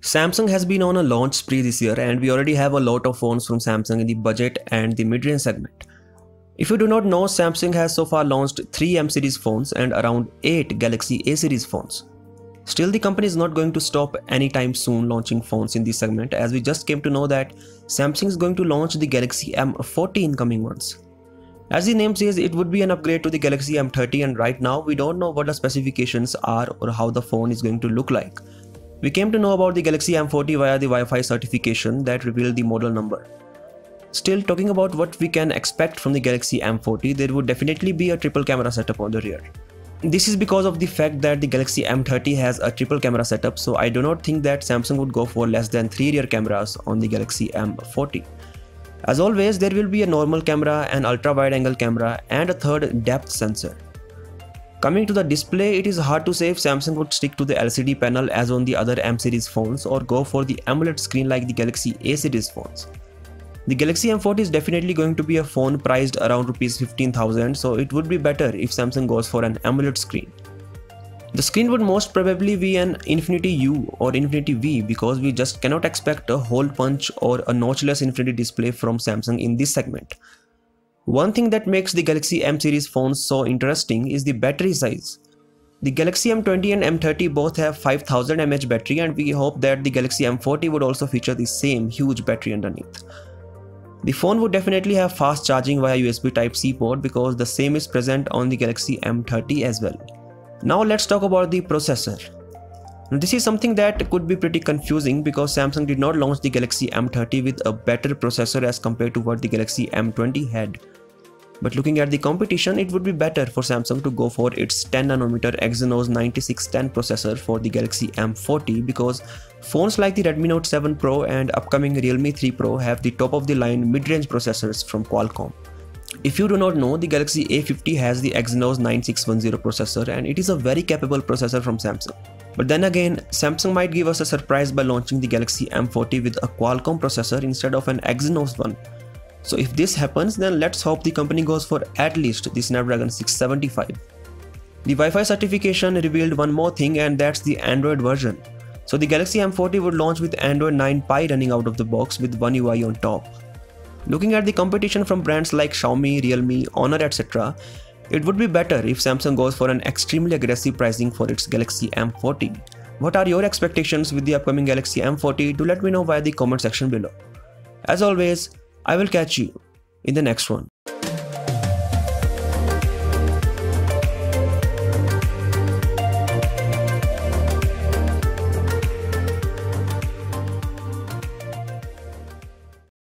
Samsung has been on a launch spree this year and we already have a lot of phones from Samsung in the budget and the mid-range segment. If you do not know, Samsung has so far launched 3 M series phones and around 8 Galaxy A series phones. Still, the company is not going to stop anytime soon launching phones in this segment, as we just came to know that Samsung is going to launch the Galaxy M40 in coming months. As the name says, it would be an upgrade to the Galaxy M30, and right now we don't know what the specifications are or how the phone is going to look like. We came to know about the Galaxy M40 via the Wi-Fi certification that revealed the model number. Still, talking about what we can expect from the Galaxy M40, there would definitely be a triple camera setup on the rear. This is because of the fact that the Galaxy M30 has a triple camera setup, so I do not think that Samsung would go for less than 3 rear cameras on the Galaxy M40. As always, there will be a normal camera, an ultra-wide angle camera, and a third depth sensor. Coming to the display, it is hard to say if Samsung would stick to the LCD panel as on the other M series phones or go for the AMOLED screen like the Galaxy A series phones. The Galaxy M40 is definitely going to be a phone priced around Rs 15,000, so it would be better if Samsung goes for an AMOLED screen. The screen would most probably be an Infinity U or Infinity V, because we just cannot expect a hole punch or a notchless Infinity display from Samsung in this segment. One thing that makes the Galaxy M series phones so interesting is the battery size. The Galaxy M20 and M30 both have 5000 mAh battery, and we hope that the Galaxy M40 would also feature the same huge battery underneath. The phone would definitely have fast charging via USB Type-C port, because the same is present on the Galaxy M30 as well. Now let's talk about the processor. This is something that could be pretty confusing because Samsung did not launch the Galaxy M30 with a better processor as compared to what the Galaxy M20 had. But looking at the competition, it would be better for Samsung to go for its 10nm Exynos 9610 processor for the Galaxy M40, because phones like the Redmi Note 7 Pro and upcoming Realme 3 Pro have the top of the line mid-range processors from Qualcomm. If you do not know, the Galaxy A50 has the Exynos 9610 processor, and it is a very capable processor from Samsung. But then again, Samsung might give us a surprise by launching the Galaxy M40 with a Qualcomm processor instead of an Exynos one. So if this happens, then let's hope the company goes for at least the Snapdragon 675. The Wi-Fi certification revealed one more thing, and that's the Android version. So the Galaxy M40 would launch with Android 9 Pie running out of the box with One UI on top. Looking at the competition from brands like Xiaomi, Realme, Honor, etc., it would be better if Samsung goes for an extremely aggressive pricing for its Galaxy M40. What are your expectations with the upcoming Galaxy M40? Do let me know via the comment section below. As always, I will catch you in the next one.